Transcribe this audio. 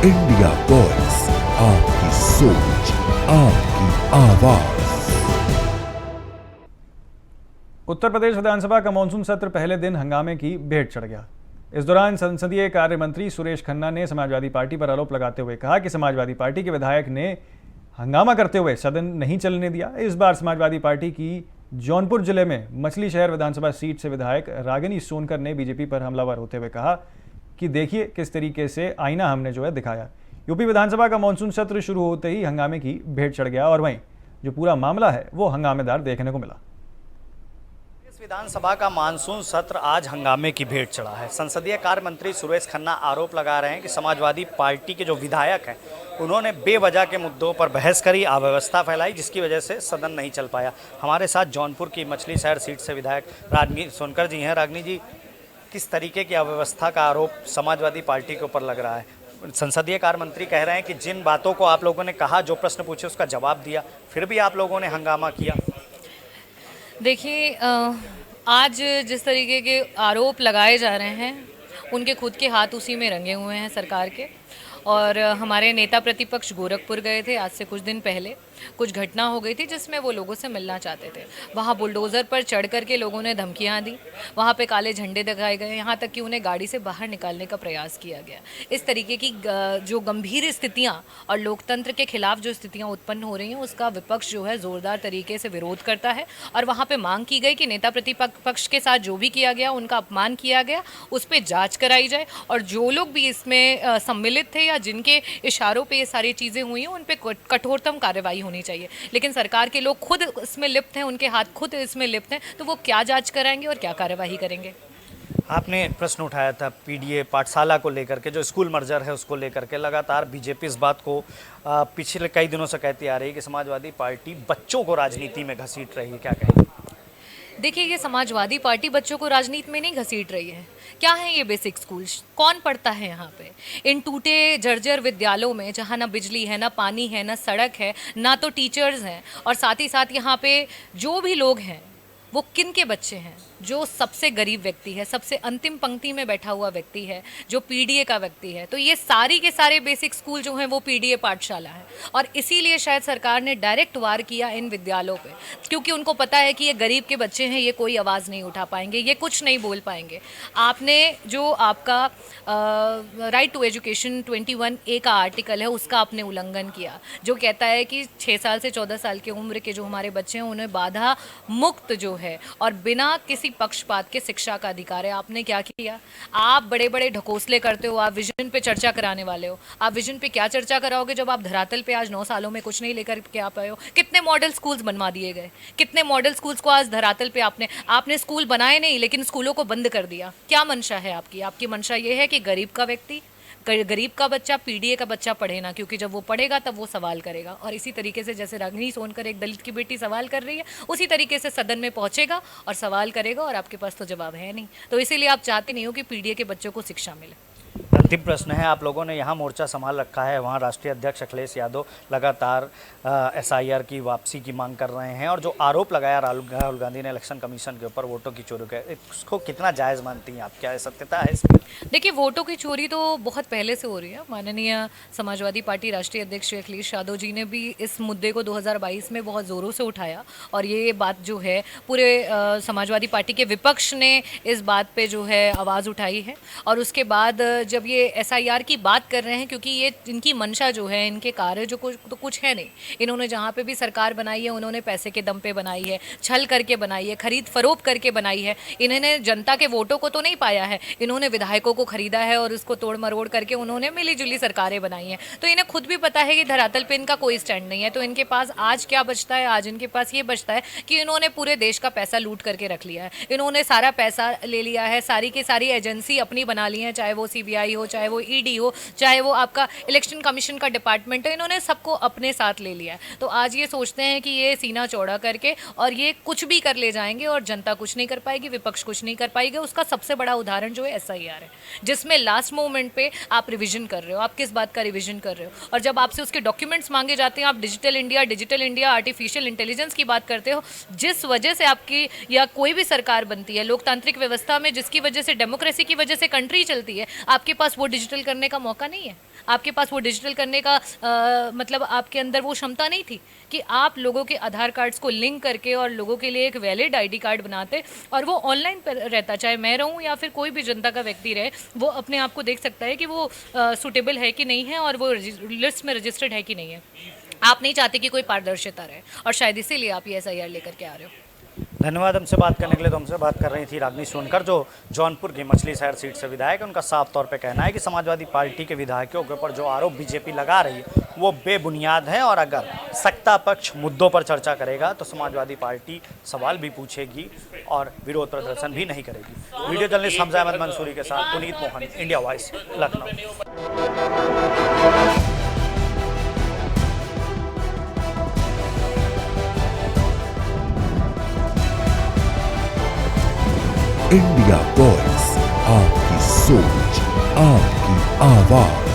India voice, आपकी सोच, आपकी आवाज। उत्तर प्रदेश विधानसभा का मानसून सत्र पहले दिन हंगामे की भेंट चढ़ गया। इस दौरान संसदीय कार्य मंत्री सुरेश खन्ना ने समाजवादी पार्टी पर आरोप लगाते हुए कहा कि समाजवादी पार्टी के विधायक ने हंगामा करते हुए सदन नहीं चलने दिया। इस बार समाजवादी पार्टी की जौनपुर जिले में मछली शहर विधानसभा सीट से विधायक रागिनी सोनकर ने बीजेपी पर हमलावर होते हुए कहा कि देखिए किस तरीके से आईना हमने जो है दिखाया। यूपी विधानसभा का मानसून सत्र शुरू होते ही हंगामे की भेंट चढ़ गया और वहीं जो पूरा मामला है वो हंगामेदार देखने को मिला। विधानसभा का मानसून सत्र आज हंगामे की भेंट चढ़ा है। संसदीय कार्य मंत्री सुरेश खन्ना आरोप लगा रहे हैं कि समाजवादी पार्टी के जो विधायक हैं उन्होंने बेवजह के मुद्दों पर बहस करी, अव्यवस्था फैलाई, जिसकी वजह से सदन नहीं चल पाया। हमारे साथ जौनपुर की मछली शहर सीट से विधायक रागिनी सोनकर जी हैं। रागिनी जी, किस तरीके की अव्यवस्था का आरोप समाजवादी पार्टी के ऊपर लग रहा है? संसदीय कार्य मंत्री कह रहे हैं कि जिन बातों को आप लोगों ने कहा, जो प्रश्न पूछे उसका जवाब दिया, फिर भी आप लोगों ने हंगामा किया। देखिए, आज जिस तरीके के आरोप लगाए जा रहे हैं उनके खुद के हाथ उसी में रंगे हुए हैं सरकार के। और हमारे नेता प्रतिपक्ष गोरखपुर गए थे आज से कुछ दिन पहले। कुछ घटना हो गई थी जिसमें वो लोगों से मिलना चाहते थे। वहाँ बुलडोज़र पर चढ़ करके लोगों ने धमकियाँ दी, वहाँ पे काले झंडे दिखाए गए, यहाँ तक कि उन्हें गाड़ी से बाहर निकालने का प्रयास किया गया। इस तरीके की जो गंभीर स्थितियाँ और लोकतंत्र के खिलाफ जो स्थितियाँ उत्पन्न हो रही हैं उसका विपक्ष जो है ज़ोरदार तरीके से विरोध करता है। और वहाँ पर मांग की गई कि नेता प्रतिपक्ष के साथ जो भी किया गया, उनका अपमान किया गया, उस पर जाँच कराई जाए और जो लोग भी इसमें सम्मिलित थे या जिनके इशारों पे ये सारी चीज़ें हुई हैं उन पे कठोरतम कार्रवाई होनी चाहिए। लेकिन सरकार के लोग खुद इसमें लिप्त हैं, उनके हाथ खुद इसमें लिप्त हैं, तो वो क्या जांच कराएंगे और क्या कार्रवाई करेंगे? आपने प्रश्न उठाया था पीडीए पाठशाला को लेकर के, जो स्कूल मर्जर है उसको लेकर के। लगातार बीजेपी इस बात को पिछले कई दिनों से कहती आ रही है कि समाजवादी पार्टी बच्चों को राजनीति में घसीट रही है, क्या कहेंगे? देखिए, ये समाजवादी पार्टी बच्चों को राजनीति में नहीं घसीट रही है। क्या है ये बेसिक स्कूल? कौन पढ़ता है यहाँ पे? इन टूटे जर्जर विद्यालयों में जहाँ ना बिजली है, ना पानी है, ना सड़क है, ना तो टीचर्स हैं, और साथ ही साथ यहाँ पे जो भी लोग हैं वो किन के बच्चे हैं? जो सबसे गरीब व्यक्ति है, सबसे अंतिम पंक्ति में बैठा हुआ व्यक्ति है, जो पीडीए का व्यक्ति है। तो ये सारी के सारे बेसिक स्कूल जो हैं वो पीडीए पाठशाला है। और इसीलिए शायद सरकार ने डायरेक्ट वार किया इन विद्यालयों पे, क्योंकि उनको पता है कि ये गरीब के बच्चे हैं, ये कोई आवाज़ नहीं उठा पाएंगे, ये कुछ नहीं बोल पाएंगे। आपने जो आपका राइट टू एजुकेशन 21A का आर्टिकल है उसका आपने उल्लंघन किया, जो कहता है कि 6 साल से 14 साल की उम्र के जो हमारे बच्चे हैं उन्हें बाधा मुक्त जो है और बिना किसी पक्षपात के शिक्षा का अधिकार है। आपने क्या किया? आप बड़े बड़े ढकोसले करते हो, आप विजन पे चर्चा कराने वाले हो। आप विजन पे क्या चर्चा कराओगे जब आप धरातल पे आज 9 सालों में कुछ नहीं लेकर के आ पाए हो? कितने मॉडल स्कूल्स बनवा दिए गए, कितने मॉडल स्कूल्स को आज धरातल पे आपने स्कूल बनाए नहीं, लेकिन स्कूलों को बंद कर दिया। क्या मंशा है आपकी? आपकी मंशा ये है कि गरीब का व्यक्ति, गरीब का बच्चा, पीडीए का बच्चा पढ़े ना, क्योंकि जब वो पढ़ेगा तब वो सवाल करेगा। और इसी तरीके से जैसे रागिनी सोनकर एक दलित की बेटी सवाल कर रही है, उसी तरीके से सदन में पहुंचेगा और सवाल करेगा, और आपके पास तो जवाब है नहीं। तो इसीलिए आप चाहते नहीं हो कि पीडीए के बच्चों को शिक्षा मिले। अंतिम प्रश्न है, आप लोगों ने यहाँ मोर्चा संभाल रखा है, वहाँ राष्ट्रीय अध्यक्ष अखिलेश यादव लगातार SIR की वापसी की मांग कर रहे हैं, और जो आरोप लगाया राहुल गांधी ने इलेक्शन कमीशन के ऊपर वोटों की चोरी का, उसको कितना जायज़ मानती हैं आप? क्या सत्यता है इसमें? देखिए, वोटों की चोरी तो बहुत पहले से हो रही है। माननीय समाजवादी पार्टी राष्ट्रीय अध्यक्ष अखिलेश यादव जी ने भी इस मुद्दे को 2022 में बहुत ज़ोरों से उठाया, और ये बात जो है पूरे समाजवादी पार्टी के विपक्ष ने इस बात पे जो है आवाज़ उठाई है। और उसके बाद जब ये SIR की बात कर रहे हैं, क्योंकि ये इनकी मंशा जो है, इनके कार्य जो कुछ है नहीं। इन्होंने जहाँ पे भी सरकार बनाई है उन्होंने पैसे के दम पे बनाई है, छल करके बनाई है, खरीद फरोख्त करके बनाई है। इन्होंने जनता के वोटों को तो नहीं पाया है, इन्होंने विधायकों को खरीदा है और उसको तोड़ मरोड़ करके उन्होंने मिली जुली सरकारें बनाई हैं। तो इन्हें खुद भी पता है कि धरातल पे इनका कोई स्टैंड नहीं है। तो इनके पास आज क्या बचता है? आज इनके पास ये बचता है कि इन्होंने पूरे देश का पैसा लूट करके रख लिया है। इन्होंने सारा पैसा ले लिया है, सारी की सारी एजेंसी अपनी बना ली है, चाहे वो CBI हो, चाहे वो ED हो, चाहे वो आपका इलेक्शन कमीशन का डिपार्टमेंट है। इन्होंने सबको अपने साथ ले लिया है। तो आज ये सोचते हैं कि ये सीना चौड़ा करके और ये कुछ भी कर ले जाएंगे और जनता कुछ नहीं कर पाएगी, विपक्ष कुछ नहीं कर पाएगी। उसका सबसे बड़ा उदाहरण जो है SIR है, जिसमें लास्ट मोमेंट पे आप रिवीजन कर रहे हो। आप किस बात का रिवीजन कर रहे हो? और जब आपसे उसके डॉक्यूमेंट्स मांगे जाते हैं, आप डिजिटल इंडिया, आर्टिफिशियल इंटेलिजेंस की बात करते हो, जिस वजह से आपकी या कोई भी सरकार बनती है लोकतांत्रिक व्यवस्था में, जिसकी वजह से डेमोक्रेसी की वजह से कंट्री चलती है, आपके पास वो डिजिटल करने का मौका नहीं है, आपके पास वो डिजिटल करने का मतलब आपके अंदर वो क्षमता नहीं थी कि आप लोगों के आधार कार्ड्स को लिंक करके और लोगों के लिए एक वैलिड आईडी कार्ड बनाते और वो ऑनलाइन पर रहता, चाहे मैं रहूं या फिर कोई भी जनता का व्यक्ति रहे, वो अपने आप को देख सकता है कि वो सूटेबल है कि नहीं है और वो लिस्ट में रजिस्टर्ड है कि नहीं है। आप नहीं चाहते कि कोई पारदर्शिता रहे और शायद इसीलिए आप ये SIR लेकर के आ रहे हो। धन्यवाद हमसे बात करने के लिए। तो हमसे बात कर रही थी रागनी सोनकर, जो जौनपुर की मछली शहर सीट से विधायक है। उनका साफ तौर पे कहना है कि समाजवादी पार्टी के विधायकों के ऊपर जो आरोप बीजेपी लगा रही है वो बेबुनियाद है, और अगर सत्ता पक्ष मुद्दों पर चर्चा करेगा तो समाजवादी पार्टी सवाल भी पूछेगी और विरोध प्रदर्शन भी नहीं करेगी। वीडियो जर्नलिस्ट हमजा अहमद मंसूरी के साथ Puneet Mohan, India voice, Lucknow. India voice, आपकी सोच, आपकी आवाज।